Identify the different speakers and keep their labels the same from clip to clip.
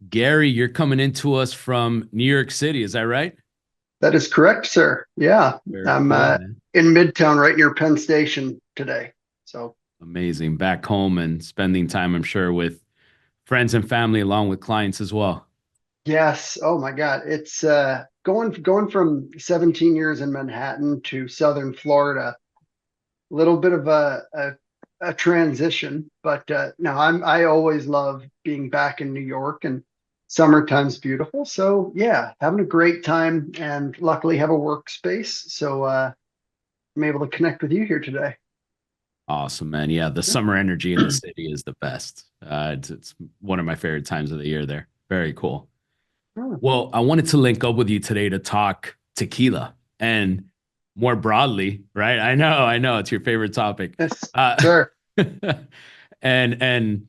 Speaker 1: Gary, you're coming into us from New York City. Is that right?
Speaker 2: That is correct, sir. Yeah,
Speaker 1: Very
Speaker 2: I'm
Speaker 1: cool, man.
Speaker 2: in Midtown, right near Penn Station today. So
Speaker 1: Amazing. Back home and spending time, I'm sure, with friends and family along with clients as well.
Speaker 2: yes, oh my God, it's going from 17 years in Manhattan to Southern Florida. A little bit of a transition, but no, I always love being back in New York, and summertime's beautiful. So yeah, having a great time, and luckily have a workspace. So I'm able to connect with you here today.
Speaker 1: Awesome, man. Yeah, the summer energy in the city is the best. It's one of my favorite times of the year there. Very cool.
Speaker 2: Oh,
Speaker 1: Well, I wanted to link up with you today to talk tequila and more broadly, right? I know it's your favorite topic.
Speaker 2: yes,
Speaker 1: Uh,
Speaker 2: sir.
Speaker 1: and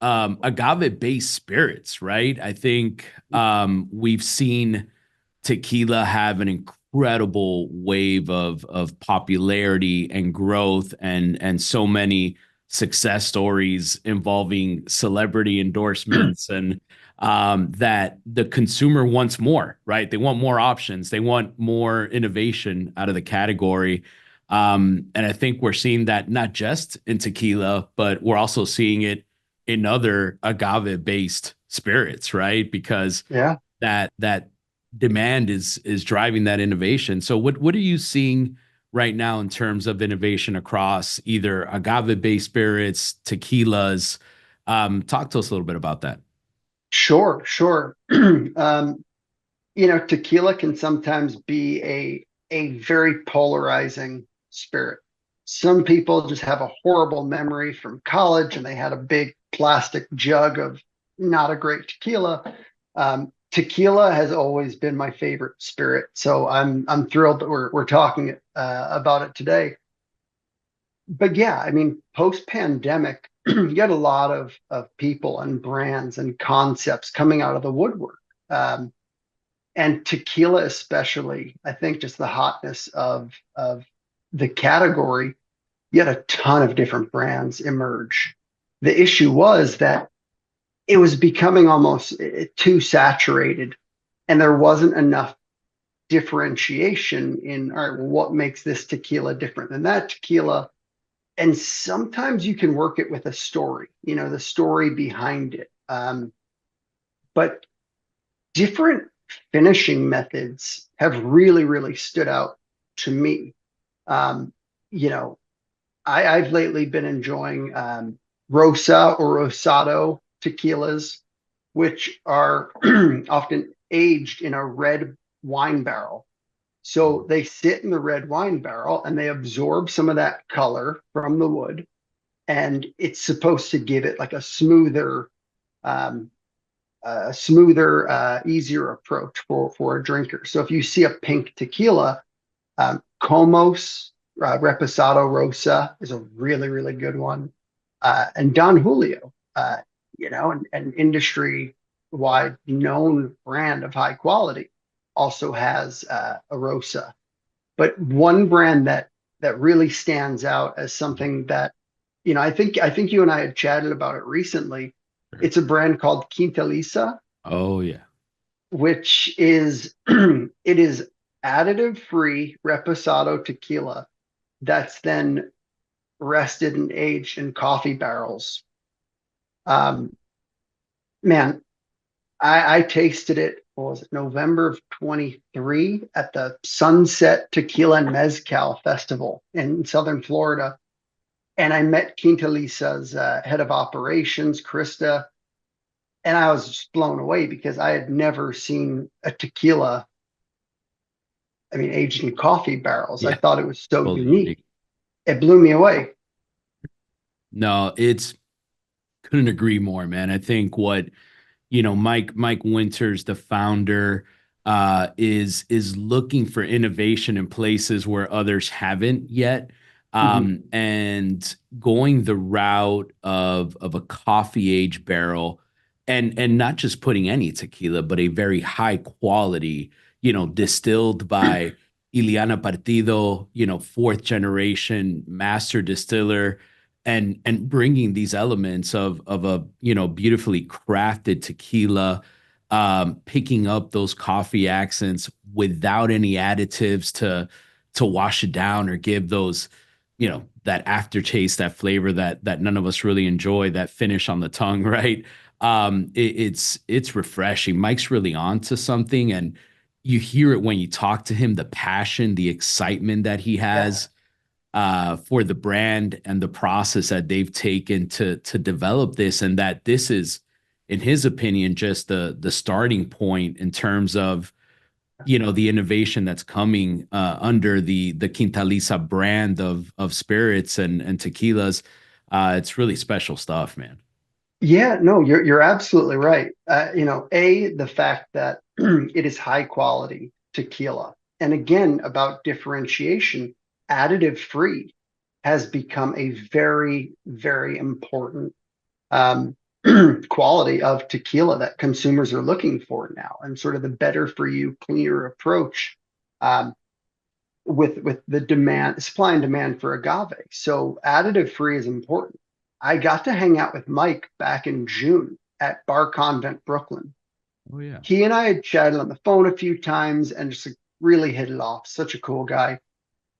Speaker 1: agave-based spirits, right? I think we've seen tequila have an incredible wave of popularity and growth and so many success stories involving celebrity endorsements and that the consumer wants more, right? They want more options. They want more innovation out of the category. And I think we're seeing that not just in tequila, but we're also seeing it in other agave-based spirits, right? Because
Speaker 2: Yeah.
Speaker 1: that demand is driving that innovation. So what are you seeing right now in terms of innovation across either agave-based spirits, tequilas? Talk to us a little bit about that.
Speaker 2: Sure, sure. Tequila can sometimes be a very polarizing spirit. Some people just have a horrible memory from college and they had a big plastic jug of not a great tequila. Tequila has always been my favorite spirit, so I'm thrilled that we're talking about it today. But yeah, I mean, post pandemic, you got a lot of people and brands and concepts coming out of the woodwork. And tequila especially, I think just the hotness of the category, you had a ton of different brands emerge. The issue was that it was becoming almost too saturated, and there wasn't enough differentiation in, all right, well, what makes this tequila different than that tequila? And sometimes you can work it with a story, the story behind it. But different finishing methods have really, really stood out to me. Um, you know, I've lately been enjoying Rosa or Rosado tequilas, which are often aged in a red wine barrel. So they sit in the red wine barrel and they absorb some of that color from the wood, and it's supposed to give it like um, easier approach for a drinker. So if you see a pink tequila, Comos Reposado Rosa is a really, really good one. And Don Julio, an industry wide known brand of high quality, also has a Rosa. But one brand that really stands out as something that, I think you and I had chatted about it recently. It's a brand called Quintaliza,
Speaker 1: Oh yeah.
Speaker 2: which is it is additive free reposado tequila that's then rested and aged in coffee barrels. Um, man, I tasted it, what was it, November of 23 at the Sunset Tequila and Mezcal Festival in Southern Florida. And I met Quintalisa's head of operations, Krista, and I was just blown away because I had never seen a tequila, I mean, aged in coffee barrels. I
Speaker 1: Yeah,
Speaker 2: thought it was so
Speaker 1: totally
Speaker 2: unique.
Speaker 1: unique.
Speaker 2: It blew me away.
Speaker 1: No, it's couldn't agree more, man. I think what Mike Winters, the founder, is looking for innovation in places where others haven't yet,
Speaker 2: Mhm.
Speaker 1: and going the route of a coffee age barrel, and not just putting any tequila, but a very high quality, distilled by Eliana Partido, fourth generation master distiller. and bringing these elements of a beautifully crafted tequila, picking up those coffee accents without any additives to wash it down or give those, that aftertaste, that flavor that none of us really enjoy, that finish on the tongue, right? It's refreshing. Mike's really on to something, and you hear it when you talk to him, the passion, the excitement that he
Speaker 2: Yeah.
Speaker 1: has for the brand and the process that they've taken to develop this, and that this is, in his opinion, just the starting point in terms of the innovation that's coming under the Quintaliza brand of spirits and tequilas. It's really special stuff, man.
Speaker 2: Yeah, no, you're absolutely right. The fact that it is high quality tequila, and again about differentiation, additive free has become a very, very important um, quality of tequila that consumers are looking for now, and sort of the better for you, cleaner approach um, with the demand, supply and demand for agave. So additive free is important. I got to hang out with Mike back in June at Bar Convent, Brooklyn.
Speaker 1: Oh yeah.
Speaker 2: He and I had chatted on the phone a few times and just like, really hit it off. Such a cool guy.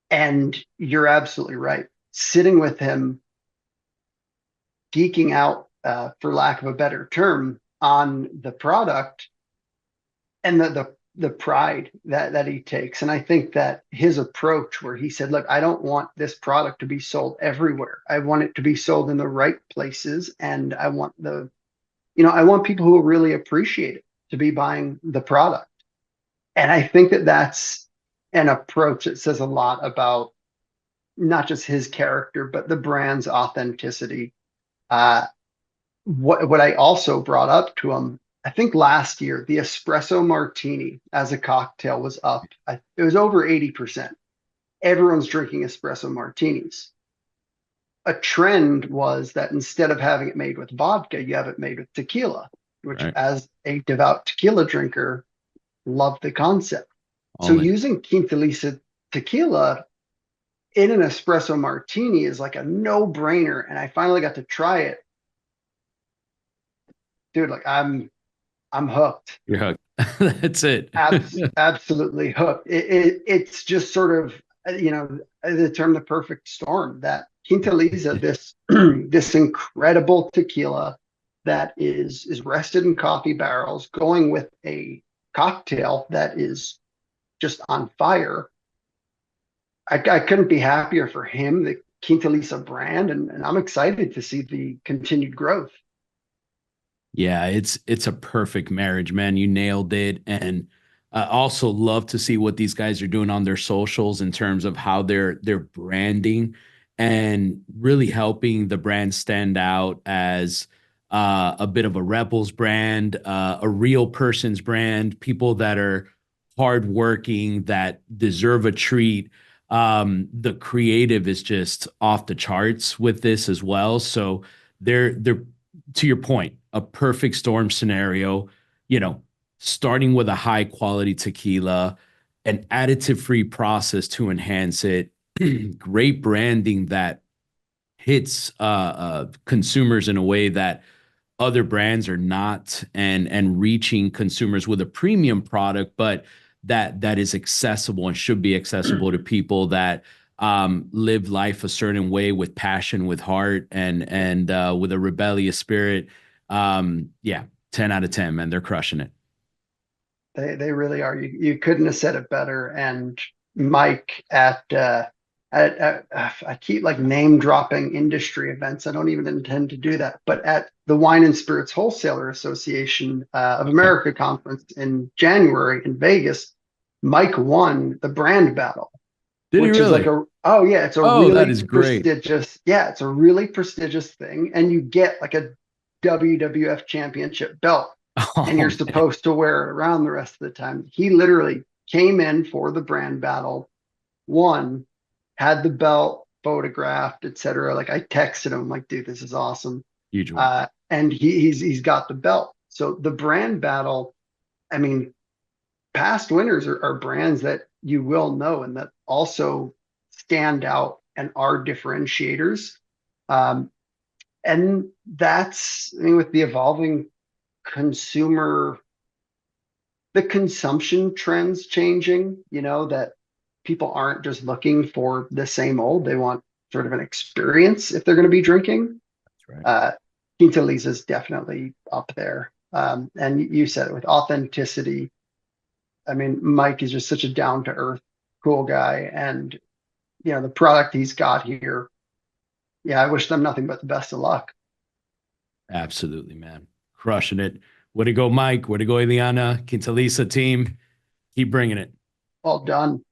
Speaker 2: And you're absolutely right. Sitting with him, geeking out, for lack of a better term, on the product and the pride that he takes. And I think that his approach, where he said, "Look, I don't want this product to be sold everywhere. I want it to be sold in the right places, and I want people who will really appreciate it to be buying the product." And I think that that's an approach that says a lot about not just his character, but the brand's authenticity. Uh, what I also brought up to him, I think last year, the espresso martini as a cocktail was up. It was over 80%. Everyone's drinking espresso martinis. A trend was that instead of having it made with vodka, you have it made with tequila, which,
Speaker 1: Right.
Speaker 2: as a devout tequila drinker, love the concept. So
Speaker 1: All in.
Speaker 2: using Quintaliza tequila in an espresso martini is like a no-brainer. And I finally got to try it. Dude, like I'm hooked.
Speaker 1: You're hooked. That's it.
Speaker 2: Absolutely hooked. It's just sort of, the term the perfect storm, that Quintaliza, this this incredible tequila that is rested in coffee barrels, going with a cocktail that is just on fire. I couldn't be happier for him, the Quintaliza brand, and I'm excited to see the continued growth.
Speaker 1: Yeah, it's a perfect marriage, man. You nailed it. And I also love to see what these guys are doing on their socials in terms of how they're branding and really helping the brand stand out as a bit of a rebels brand, a real person's brand, people that are hardworking, that deserve a treat. The creative is just off the charts with this as well. So they're to your point, a perfect storm scenario, you know, starting with a high quality tequila, an additive free process to enhance it, great branding that hits consumers in a way that other brands are not, and reaching consumers with a premium product, but that is accessible and should be accessible to people that live life a certain way with passion, with heart, and with a rebellious spirit. Yeah, 10 out of 10, man. They're crushing it.
Speaker 2: They really are. You couldn't have said it better. And Mike I keep like name dropping industry events. I don't even intend to do that. But at the Wine and Spirits Wholesaler Association of
Speaker 1: Okay.
Speaker 2: America conference in January in Vegas, Mike won the brand battle,
Speaker 1: Did he
Speaker 2: which is like
Speaker 1: really?
Speaker 2: it's a
Speaker 1: Oh, that
Speaker 2: really
Speaker 1: is great.
Speaker 2: prestigious, yeah, it's a really prestigious thing. And you get like a WWF championship belt, and you're
Speaker 1: Oh man,
Speaker 2: supposed to wear it around the rest of the time. He literally came in for the brand battle, won, had the belt photographed, etc. Like I texted him, like, dude, this is awesome.
Speaker 1: huge win.
Speaker 2: And he's got the belt. So the brand battle, I mean, past winners are brands that you will know and that also stand out and are differentiators. Um, and that's, I mean, with the evolving consumer, the consumption trends changing, that people aren't just looking for the same old. They want sort of an experience if they're going to be drinking.
Speaker 1: That's right.
Speaker 2: Uh, Quintaliza is definitely up there. And you said it with authenticity. I mean, Mike is just such a down to earth, cool guy. And, the product he's got here, yeah, I wish them nothing but the best of luck.
Speaker 1: Absolutely, man. Crushing it. Way to go, Mike. Way to go, Eliana. Quintaliza team. Keep bringing it.
Speaker 2: All done.